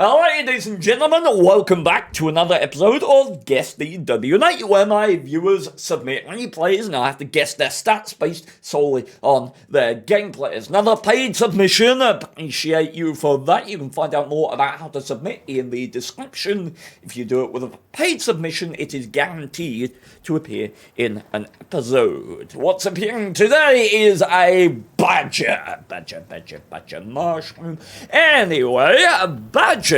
Ladies and gentlemen, welcome back to another episode of Guess the WN8, where my viewers submit any players and I have to guess their stats based solely on their gameplay. It's another paid submission. Appreciate you for that. You can find out more about how to submit in the description. If you do it with a paid submission, it is guaranteed to appear in an episode. What's appearing today is a badger mushroom. Anyway, a badger.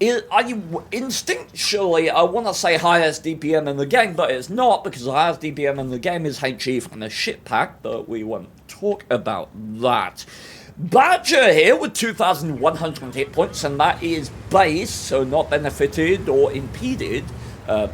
Instinctually, I want to say highest DPM in the game, but it's not, because the highest DPM in the game is HE from the ship pack, but we won't talk about that. Badger here with 2,100 hit points, and that is base, so not benefited or impeded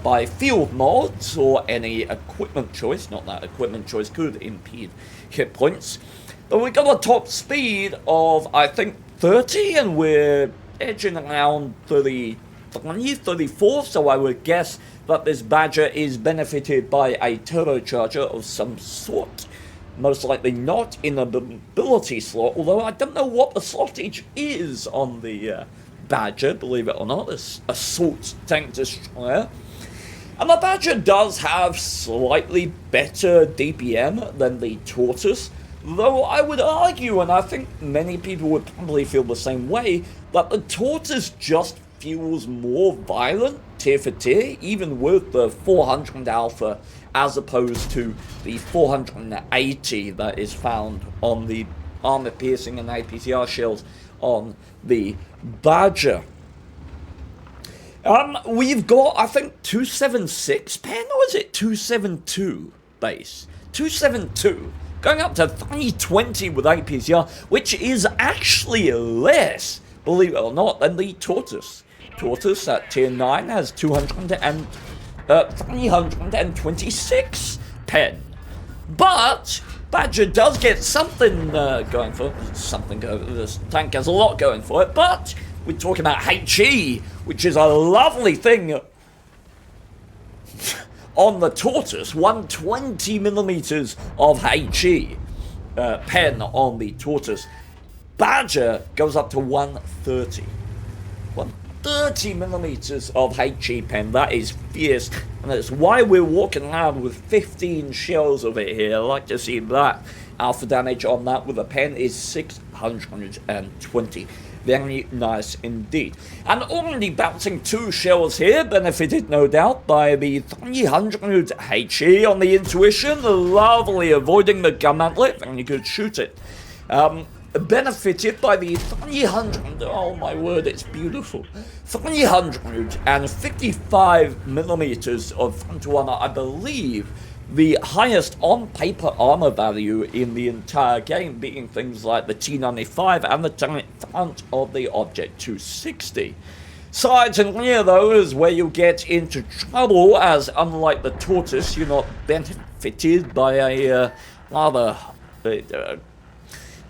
by field mods or any equipment choice. Not that equipment choice could impede hit points. But we got a top speed of, I think, 30, and we're edging around 33, 34, so I would guess that this badger is benefited by a turbocharger of some sort. Most likely not in a mobility slot, although I don't know what the slottage is on the badger, believe it or not. This assault tank destroyer. And the badger does have slightly better DPM than the tortoise, though I would argue, and I think many people would probably feel the same way, that the tortoise just feels more violent tier for tier, even with the 400 alpha, as opposed to the 480 that is found on the armor piercing and APCR shells on the badger. We've got, I think, 276 pen, or is it 272 base? 272. Going up to 320 with APCR, which is actually less, believe it or not, than the tortoise. Tortoise at tier 9 has 326 pen. But badger does get something going for it. This tank has a lot going for it, but we're talking about HE, which is a lovely thing on the tortoise. 120mm of HE pen on the tortoise. Badger goes up to 130. 130mm of HE pen. That is fierce, and that's why we're walking around with 15 shells of it here. I like to see that. Alpha damage on that with a pen is 620. Very nice indeed. And already bouncing 2 shells here, benefited no doubt by the 300 HE on the intuition. Lovely, avoiding the gun mantlet, and you could shoot it. Benefited by the 300, oh my word, it's beautiful. 355mm of front armor, I believe. The highest on-paper armor value in the entire game, being things like the T95 and the front of the Object 260. Sides and rear, though, is where you get into trouble, as unlike the tortoise, you're not benefited by a rather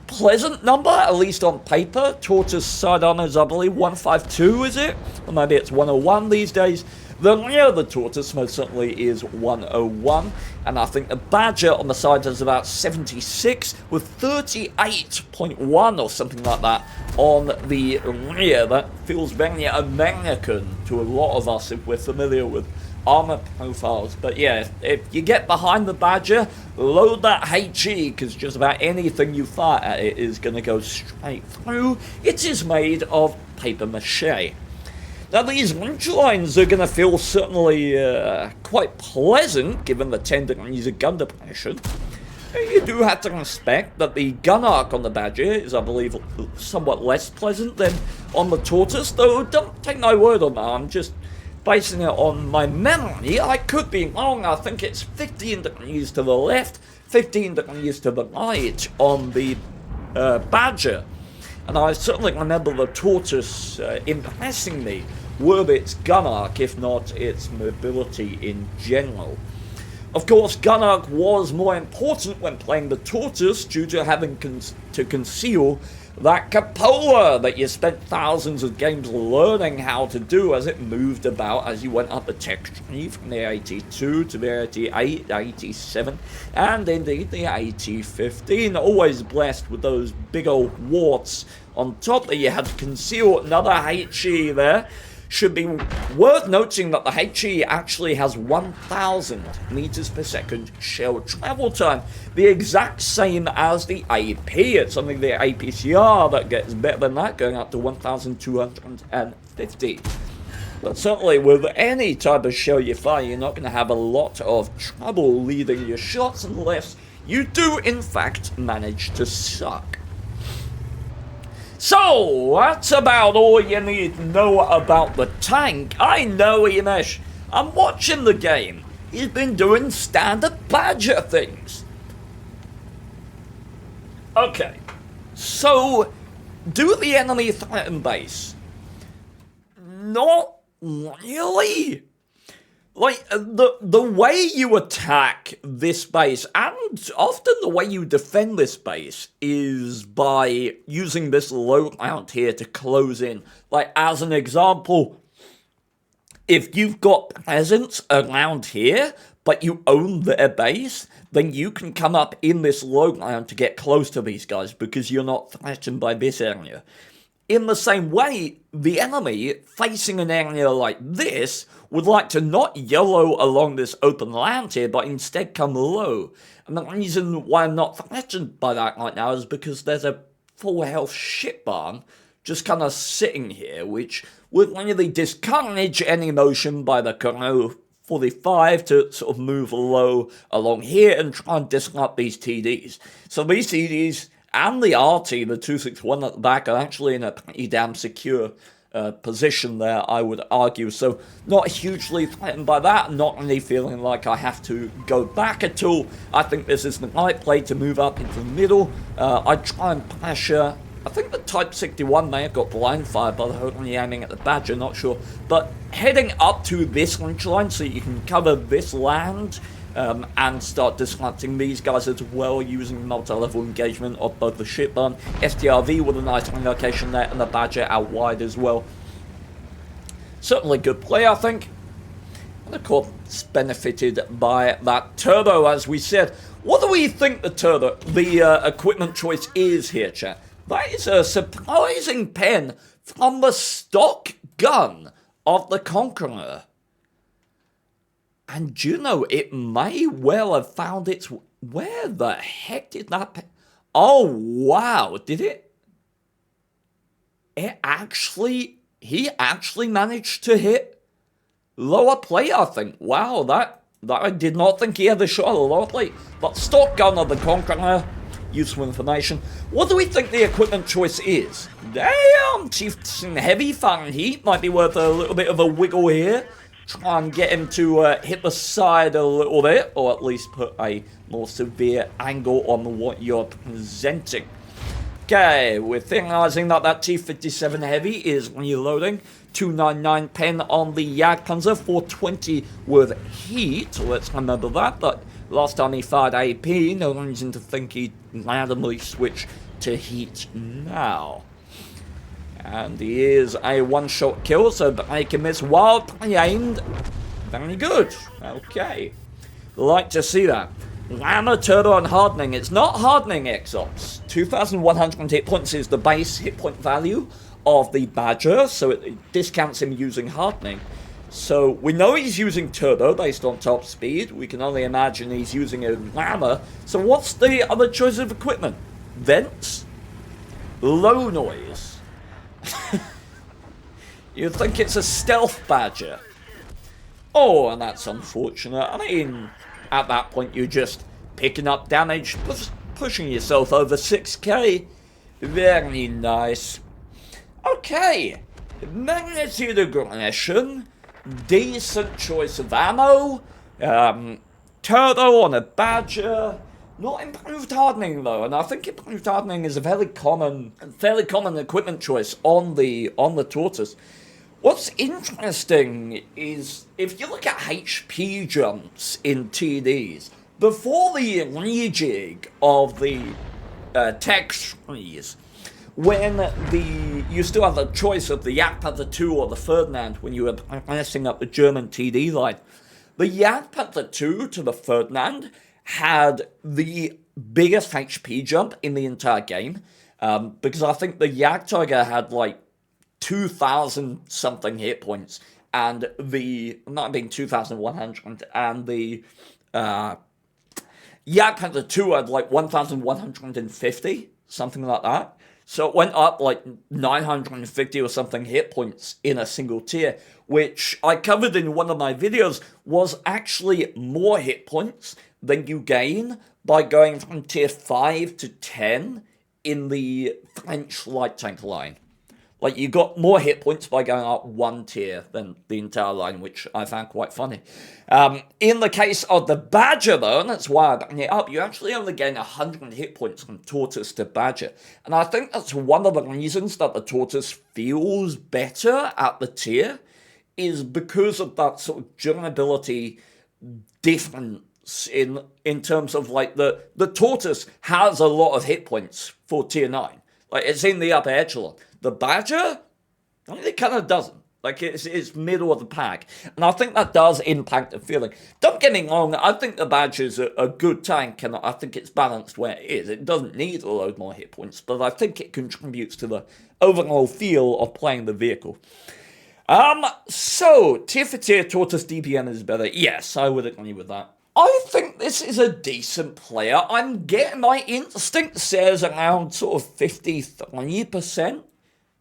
pleasant number, at least on paper. Tortoise side armor is, I believe, 152, is it? Or maybe it's 101 these days. The rear of the tortoise most certainly is 101, and I think the badger on the side is about 76 with 38.1 or something like that on the rear. That feels very American to a lot of us if we're familiar with armor profiles. But yeah, if you get behind the badger, load that HE, because just about anything you fire at it is going to go straight through. It is made of paper mache. Now these ridge lines are going to feel certainly quite pleasant, given the tendencies of gun depression. You do have to respect that the gun arc on the badger is, I believe, somewhat less pleasant than on the tortoise, though don't take my word on that. I'm just basing it on my memory. I could be wrong. I think it's 15 degrees to the left, 15 degrees to the right on the badger. And I certainly remember the tortoise impressing me with its gun arc, if not its mobility in general. Of course, gun arc was more important when playing the tortoise due to having to conceal that cupola that you spent thousands of games learning how to do as it moved about as you went up the tech tree from the 82 to the 88, 87, and indeed the 15. Always blessed with those big old warts on top that you had to conceal. Another HE there. Should be worth noting that the HE actually has 1,000 meters per second shell travel time, the exact same as the AP. It's only the APCR that gets better than that, going up to 1,250. But certainly with any type of shell you fire, you're not going to have a lot of trouble leading your shots unless you do in fact manage to suck. So, that's about all you need to know about the tank. I know, Imesh. I'm watching the game. He's been doing standard Badger things. Okay. So, do the enemy threaten base? Not really. Like, the way you attack this base, and often the way you defend this base, is by using this low ground here to close in. Like, as an example, if you've got presence around here, but you own their base, then you can come up in this low ground to get close to these guys, because you're not threatened by this area. In the same way, the enemy, facing an area like this, would like to not yellow along this open land here, but instead come low. And the reason why I'm not threatened by that right now is because there's a full health ship barn just kind of sitting here, which would really discourage any motion by the Kano 45 to sort of move low along here and try and disrupt these TDs. So these TDs and the RT, the 261 at the back, are actually in a pretty damn secure position there, I would argue. So not hugely threatened by that, not really feeling like I have to go back at all. I think this is the right play to move up into the middle. I'd try and pressure. I think the Type 61 may have got blind fire by only aiming at the Badger, not sure. But heading up to this ridge line so you can cover this land, and start disrupting these guys as well, using multi-level engagement of both the ship barn, STRV with a nice location there, and the Badger out wide as well. Certainly good play, I think. And of course, benefited by that turbo, as we said. What do we think the equipment choice is here, chat? That is a surprising pen from the stock gun of the Conqueror. And you know, it may well have found its... Where the heck did that... Oh, wow. Did it... It actually... He actually managed to hit lower plate, I think. Wow, that I did not think he had a shot at lower plate. But stock gun of the Conqueror. Useful information. What do we think the equipment choice is? Damn, Chieftain Heavy Fahrenheit might be worth a little bit of a wiggle here. Try and get him to hit the side a little bit, or at least put a more severe angle on what you're presenting. Okay, we're theorizing that that T-57 Heavy is reloading. 299 pen on the Jagdpanzer, 420 with heat. Let's remember that, but last time he fired AP, no reason to think he'd randomly switch to heat now. And he is a one-shot kill, so break and miss while pre-aimed. Very good. Okay. Like to see that. Rammer, turbo, and hardening. It's not hardening, Exops. 2,100 hit points is the base hit point value of the Badger, so it discounts him using hardening. So we know he's using turbo based on top speed. We can only imagine he's using a rammer. So what's the other choice of equipment? Vents? Low noise. You'd think it's a stealth Badger. Oh, and that's unfortunate. I mean, at that point you're just picking up damage, pushing yourself over 6k. Very nice. Okay, magnitude aggression, decent choice of ammo, turbo on a Badger. Not improved hardening though, and I think improved hardening is a fairly common equipment choice on the Tortoise. What's interesting is if you look at HP jumps in TDs before the rejig of the tech trees, when you still have the choice of the Jagdpanther 2 or the Ferdinand when you were pressing up the German TD line, the Jagdpanther 2 to the Ferdinand had the biggest HP jump in the entire game. Because I think the Yak Tiger had like 2,000 something hit points, and the, not being 2,100, and the Yak Panther 2 had like 1,150, something like that. So it went up like 950 or something hit points in a single tier, which I covered in one of my videos was actually more hit points than you gain by going from tier 5 to 10 in the French light tank line. Like, you got more hit points by going up one tier than the entire line, which I found quite funny. In the case of the Badger, though, and that's why I backed it up, you actually only gain 100 hit points from Tortoise to Badger. And I think that's one of the reasons that the Tortoise feels better at the tier, is because of that sort of durability difference in terms of, like, the Tortoise has a lot of hit points for tier 9. Like, it's in the upper echelon. The Badger, it kind of doesn't. Like, it's middle of the pack. And I think that does impact the feeling. Don't get me wrong, I think the Badger's a good tank, and I think it's balanced where it is. It doesn't need a load more hit points, but I think it contributes to the overall feel of playing the vehicle. So, tier for tier, Tortoise DPM is better. Yes, I would agree with that. I think this is a decent player. I'm getting, my instinct says around sort of 53%.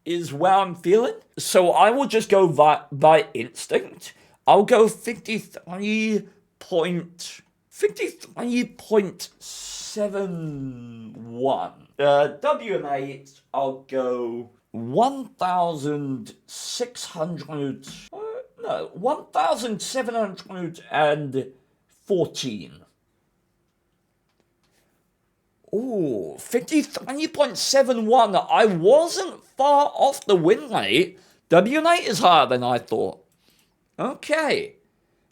Is where I'm feeling. So I will just go by instinct. I'll go 53.71. WN8, I'll go 1,600. No, 1,714. Ooh, 53.71. I wasn't far off the win rate. WN8 is higher than I thought. Okay.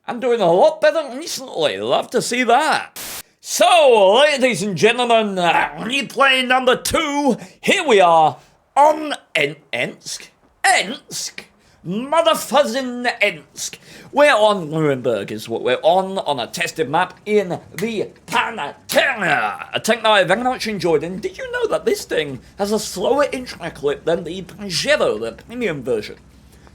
I'm doing a lot better recently. Love to see that. So, ladies and gentlemen, replay number 2. Here we are on Ensk. Motherfuzzin' Ensk. We're on Nuremberg is what we're on a tested map in the Pantera, a tank that I very much enjoyed. And did you know that this thing has a slower intro clip than the Pantera, the premium version?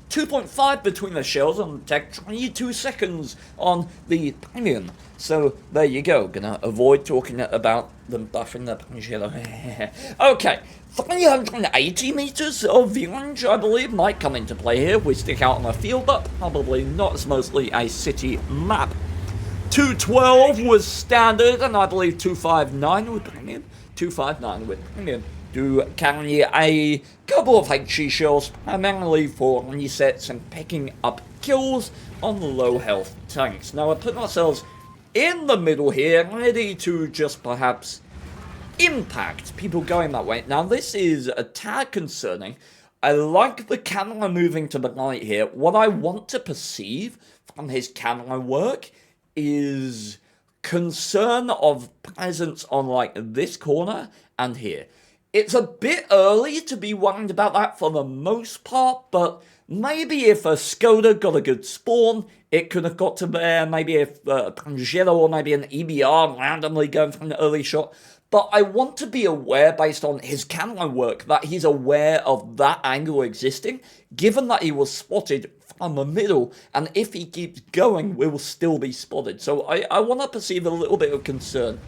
2.5 between the shells on tech, 22 seconds on the premium. So there you go. Gonna avoid talking about them buffing the Pantera. Okay. 380 meters of view range, I believe, might come into play here. We stick out on a field, but probably not. It's mostly a city map. 212 was standard, and I believe 259 with premium. 259 with premium. Do carry a couple of HE shells, primarily for resets and picking up kills on low health tanks. Now, we're putting ourselves in the middle here, ready to just perhaps impact people going that way. Now, this is a tad concerning. I like the camera moving to the right here. What I want to perceive from his camera work is concern of presence on, like, this corner and here. It's a bit early to be worried about that for the most part, but maybe if a Skoda got a good spawn, it could have got to there. Maybe if Pangelo or maybe an EBR randomly going for an early shot. But I want to be aware, based on his camera work, that he's aware of that angle existing, given that he was spotted from the middle, and if he keeps going, we will still be spotted. So I want to perceive a little bit of concern.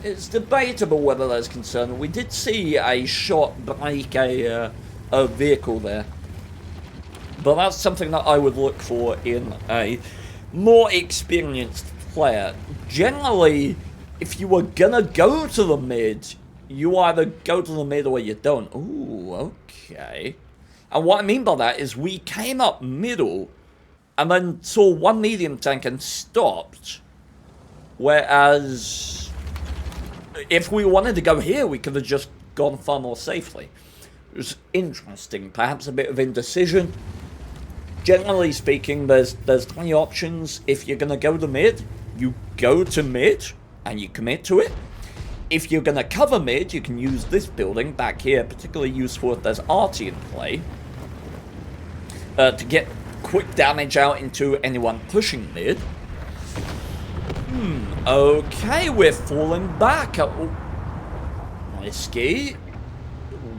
It's debatable whether there's concern. We did see a shot break a vehicle there. But that's something that I would look for in a more experienced player. Generally, if you were gonna go to the mid, you either go to the mid or you don't. Ooh, okay. And what I mean by that is we came up middle and then saw one medium tank and stopped. Whereas if we wanted to go here, we could have just gone far more safely. It was interesting, perhaps a bit of indecision. Generally speaking, there's three options. If you're going to go to mid, you go to mid and you commit to it. If you're going to cover mid, you can use this building back here, particularly useful if there's RT in play, to get quick damage out into anyone pushing mid. Okay, we're falling back. risky.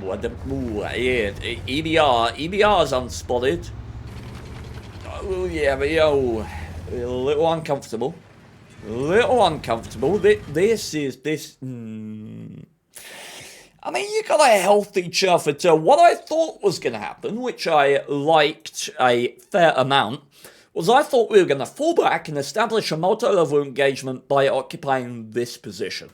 Yeah, EBR's unspotted. Oh, yeah, but yo, a little uncomfortable. A little uncomfortable. I mean, you got a healthy Chufferter. What I thought was going to happen, which I liked a fair amount, was I thought we were going to fall back and establish a multi-level engagement by occupying this position.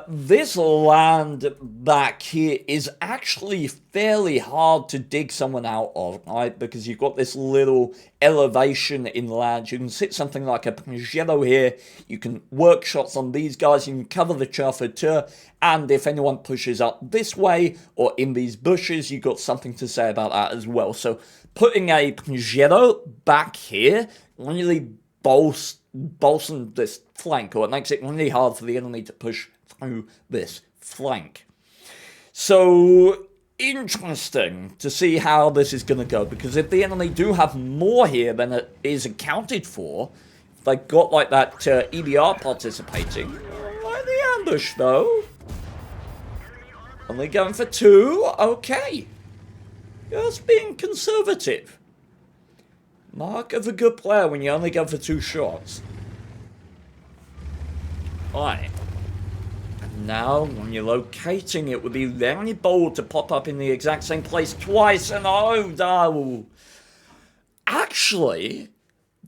This land back here is actually fairly hard to dig someone out of, right? Because you've got this little elevation in land. You can sit something like a Pajero here. You can work shots on these guys. You can cover the Chafferteur. And if anyone pushes up this way or in these bushes, you've got something to say about that as well. So putting a Pajero back here really bolsters this flank, or it makes it really hard for the enemy to push through this flank. So interesting to see how this is going to go, because if the enemy do have more here than it is accounted for, if they got like that EBR participating, like the ambush though. Only going for 2, okay. Just being conservative. Mark of a good player when you only go for 2 shots. Alright. Now, when you're locating, it would be very bold to pop up in the exact same place twice, and oh, actually,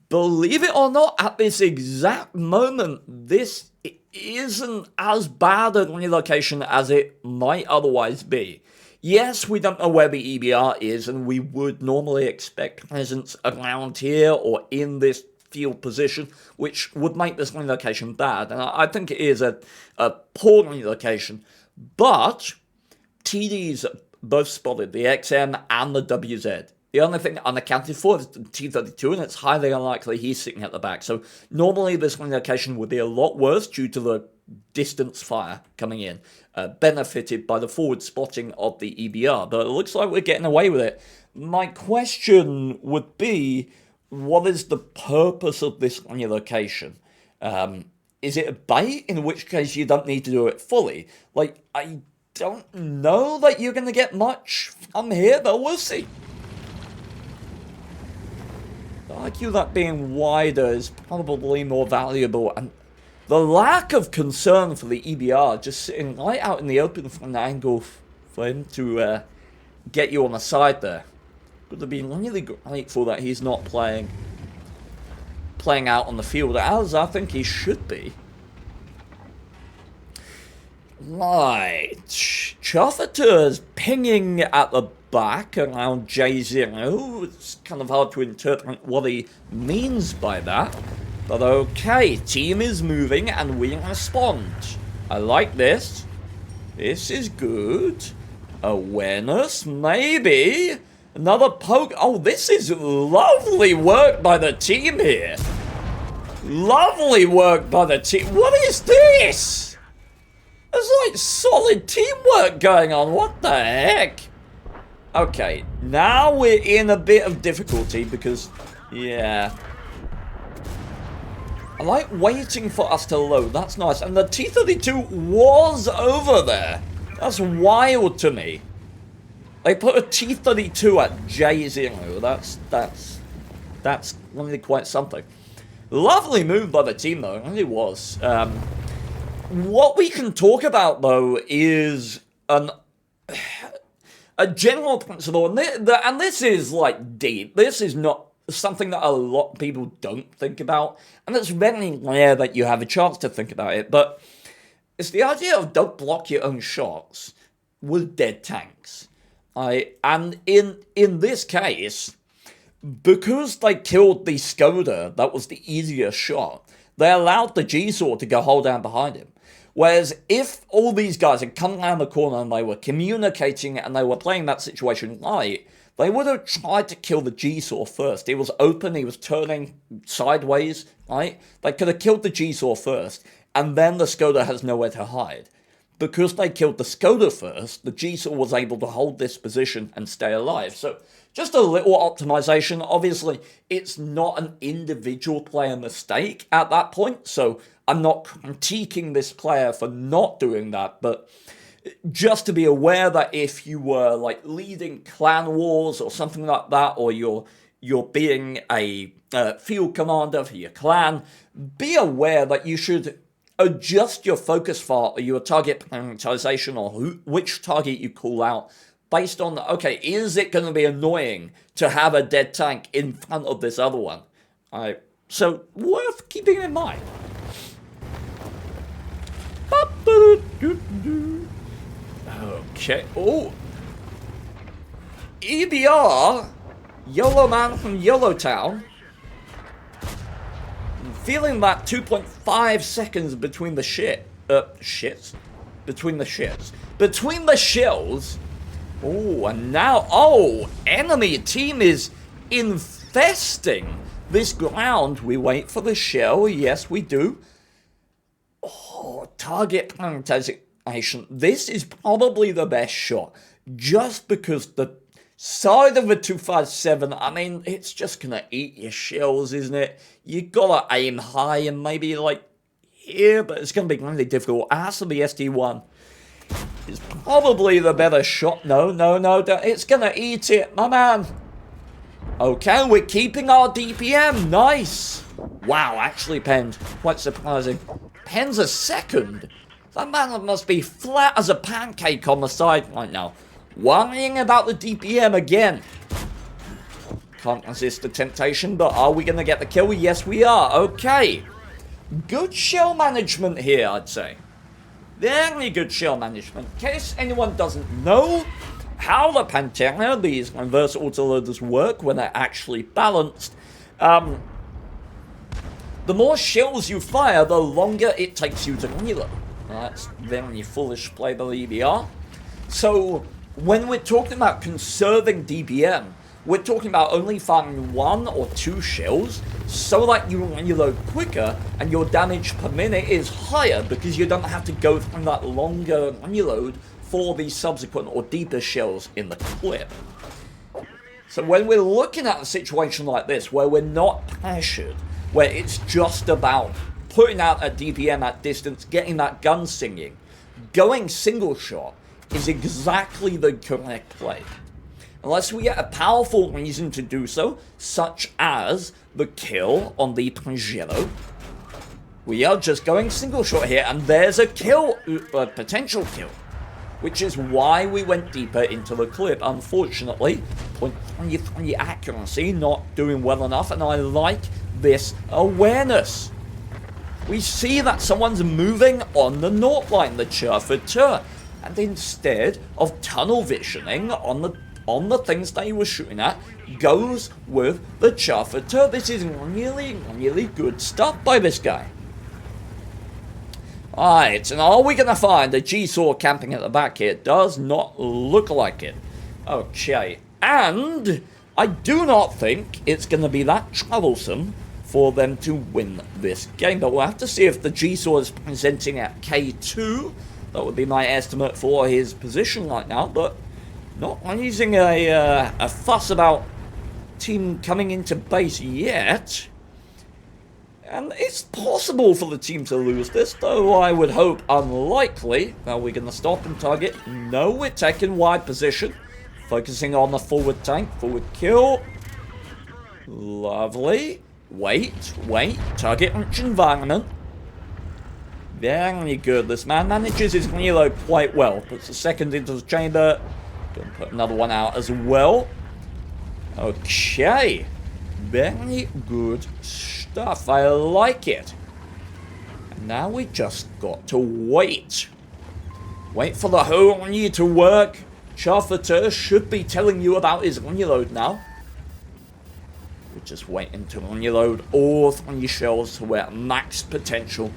believe it or not, at this exact moment, this isn't as bad a relocation as it might otherwise be. Yes, we don't know where the EBR is, and we would normally expect presence around here or in this field position, which would make this relocation bad. And I think it is a poor relocation. But TDs both spotted, the XM and the WZ. The only thing unaccounted for is the T-32, and it's highly unlikely he's sitting at the back. So normally this relocation would be a lot worse due to the distance fire coming in, benefited by the forward spotting of the EBR. But it looks like we're getting away with it. My question would be, what is the purpose of this relocation? Is it a bait, in which case you don't need to do it fully? Like, I don't know that you're going to get much from here, but we'll see. I argue that being wider is probably more valuable, and the lack of concern for the EBR just sitting right out in the open from an angle for him to get you on the side there would have been really grateful that he's not playing out on the field as I think he should be. Right, Chauffeur's pinging at the back around J0. It's kind of hard to interpret what he means by that. But okay, team is moving and we respond. I like this. This is good. Awareness, maybe. Another poke. Oh, this is lovely work by the team here. Lovely work by the team. What is this? There's like solid teamwork going on. What the heck? Okay, now we're in a bit of difficulty because, yeah. I like waiting for us to load. That's nice. And the T-32 was over there. That's wild to me. They put a T-32 at J0. That's really quite something. Lovely move by the team, though. It really was. What we can talk about, though, is a general principle. And this is, like, deep. This is not something that a lot of people don't think about. And it's very rare that you have a chance to think about it. But it's the idea of don't block your own shots with dead tanks. And in this case, because they killed the Skoda, that was the easiest shot, they allowed the G-Sword to go hold down behind him. Whereas if all these guys had come around the corner and they were communicating and they were playing that situation right, they would have tried to kill the G-Sword first. He was open, he was turning sideways, right? They could have killed the G-Sword first, and then the Skoda has nowhere to hide. Because they killed the Skoda first, the G-Sword was able to hold this position and stay alive. So, just a little optimization. Obviously, it's not an individual player mistake at that point, so I'm not critiquing this player for not doing that, but just to be aware that if you were like leading clan wars or something like that, or you're being a field commander for your clan, be aware that you should adjust your focus fart or your target prioritization, or which target you call out based on, okay, is it going to be annoying to have a dead tank in front of this other one? So worth keeping in mind. Okay. Oh. EBR, Yellow Man from Yellow Town. Feeling that 2.5 seconds between the shits. Between the shits. Between the shells. Oh, and now, enemy team is infesting this ground. We wait for the shell. Yes, we do. Oh, target prioritization. This is probably the best shot. Just because the side of a 257, I mean, it's just gonna eat your shells, isn't it? You gotta aim high and maybe like here, but it's gonna be really difficult. As for the SD1, it's probably the better shot. No, it's gonna eat it, my man. Okay, we're keeping our DPM. Nice. Wow, actually penned. Quite surprising. Penn's a second. That man must be flat as a pancake on the side right now. Worrying about the DPM again. Can't resist the temptation, but are we going to get the kill? Yes, we are. Okay. Good shell management here, I'd say. Very good shell management. In case anyone doesn't know how the Pantera, these reverse autoloaders, work when they're actually balanced, the more shells you fire, the longer it takes you to reload. That's very foolish play by the EBR. So, when we're talking about conserving DPM, we're talking about only firing 1 or 2 shells so that you reload quicker and your damage per minute is higher because you don't have to go through that longer reload for the subsequent or deeper shells in the clip. So when we're looking at a situation like this where we're not pressured, where it's just about putting out a DPM at distance, getting that gun singing, going single shot is exactly the correct play. Unless we get a powerful reason to do so, such as the kill on the Pajero, we are just going single shot here, and there's a kill, a potential kill, which is why we went deeper into the clip. Unfortunately, 0.23 accuracy, not doing well enough, and I like this awareness. We see that someone's moving on the north line, the Chauffeur, and instead of tunnel visioning on the things that he was shooting at, goes with the Chauffeur. This is really, really good stuff by this guy. Alright, and are we going to find a G-Saw camping at the back here? Does not look like it. Okay, and I do not think it's going to be that troublesome for them to win this game, but we'll have to see if the G-Saw is presenting at K2. That would be my estimate for his position right now, but not using a fuss about team coming into base yet. And it's possible for the team to lose this, though I would hope unlikely. Are we going to stop and target? No, we're taking wide position. Focusing on the forward tank. Forward kill. Lovely. Wait. Target rich environment. Very good. This man manages his reload quite well. Puts a second into the chamber. Gonna put another one out as well. Okay. Very good stuff. I like it. And now we just got to wait. Wait for the whole reload to work. Chauffeur should be telling you about his reload now. We're just waiting to reload all 3 shells to we're at max potential.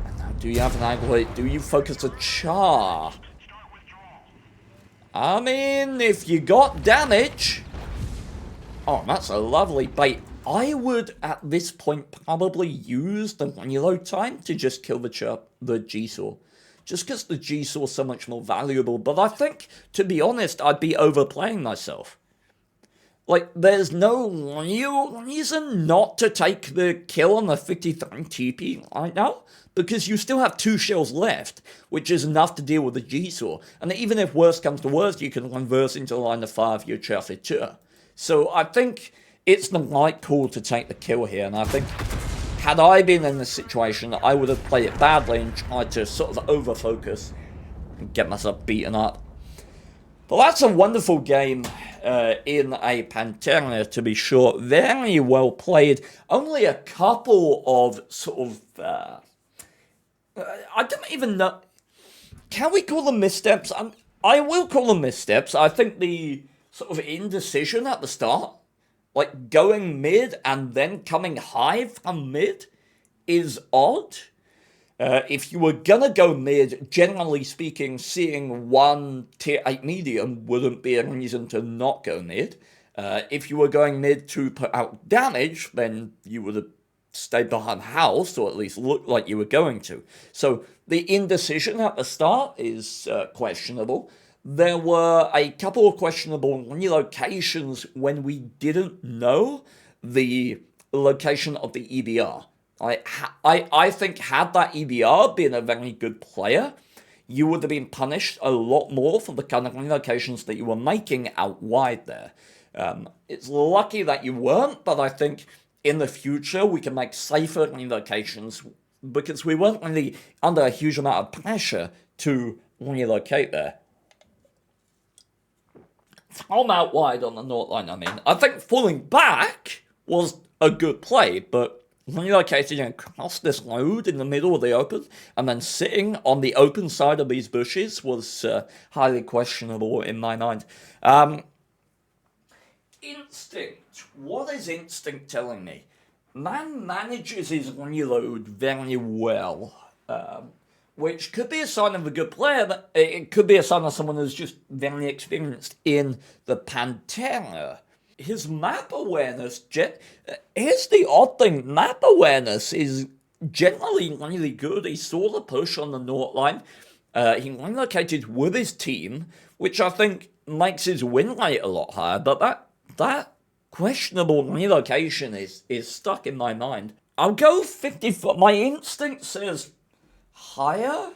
And now, do you have an angle? Do you focus a char? I mean, if you got damage... Oh, that's a lovely bait. I would, at this point, probably use the reload time to just kill the G-Saw. Just because the G-Saw is so much more valuable. But I think, to be honest, I'd be overplaying myself. Like, there's no real reason not to take the kill on the 53 TP right now, because you still have 2 shells left, which is enough to deal with the G-Saw. And even if worst comes to worst, you can reverse into line of 5 your Chaffeteur. So I think it's the right call to take the kill here, and I think had I been in this situation, I would have played it badly and tried to sort of over-focus and get myself beaten up. But that's a wonderful game in a Pantera, to be sure. Very well played. Only a couple of sort of... I don't even know... Can we call them missteps? I will call them missteps. I think the sort of indecision at the start, like going mid and then coming high from mid, is odd. If you were gonna go mid, generally speaking, seeing one tier 8 medium wouldn't be a reason to not go mid. If you were going mid to put out damage, then you would have stayed behind house, or at least looked like you were going to. So the indecision at the start is questionable. There were a couple of questionable relocations when we didn't know the location of the EBR. I think had that EBR been a very good player, you would have been punished a lot more for the kind of relocations that you were making out wide there. It's lucky that you weren't, but I think in the future we can make safer relocations because we weren't really under a huge amount of pressure to relocate there. From out wide on the north line, I mean. I think falling back was a good play, but relocating across this road in the middle of the open and then sitting on the open side of these bushes was highly questionable in my mind. Instinct. What is Instinct telling me? Man manages his reload very well. Which could be a sign of a good player, but it could be a sign of someone who's just very experienced in the Pantera. His map awareness, here's the odd thing, map awareness is generally really good. He saw the push on the north line, he relocated with his team, which I think makes his win rate a lot higher, but that questionable relocation is stuck in my mind. I'll go 54, my instinct says higher?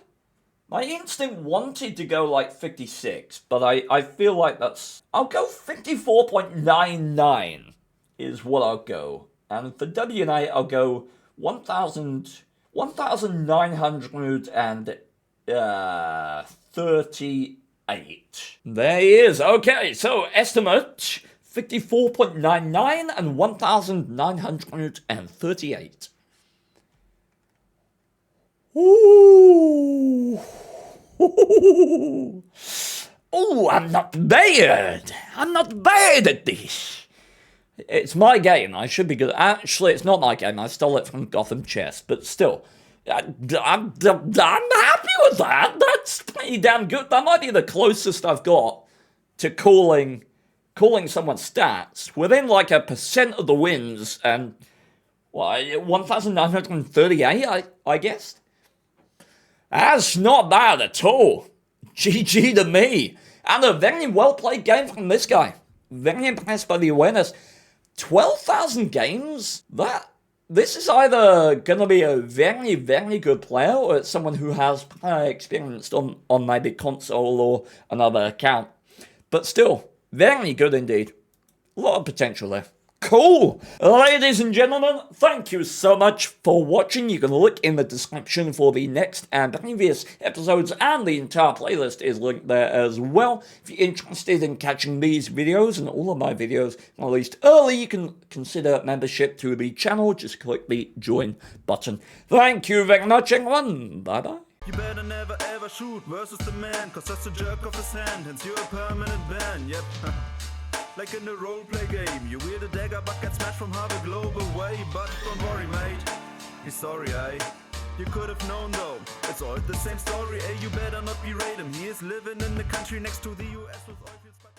My instinct wanted to go like 56, but I feel like that's... I'll go 54.99 is what I'll go. And for WN8, I'll go 1,938. There he is. Okay, so estimate 54.99 and 1,938. Ooh. Oh, I'm not bad. I'm not bad at this. It's my game. I should be good. Actually, it's not my game. I stole it from Gotham Chess, but still, I'm happy with that. That's pretty damn good. That might be the closest I've got to calling someone's stats within like 1% of the wins, and 1,938. I guess. That's not bad at all. GG to me. And a very well played game from this guy. Very impressed by the awareness. 12,000 games? This is either going to be a very, very good player, or it's someone who has experience on maybe console or another account. But still, very good indeed. A lot of potential there. Cool! Ladies and gentlemen, thank you so much for watching. You can look in the description for the next and previous episodes, and the entire playlist is linked there as well. If you're interested in catching these videos and all of my videos released early, you can consider membership to the channel. Just click the join button. Thank you very much, everyone. Bye-bye. You better never ever shoot versus the man, cause that's a jerk off his hand, hence you're a permanent ban, yep. Like in a roleplay game, you wield a dagger but get smashed from half a globe away. But don't worry mate, he's sorry you could have known though, it's all the same story. You better not berate him, he is living in the country next to the US with oil fields.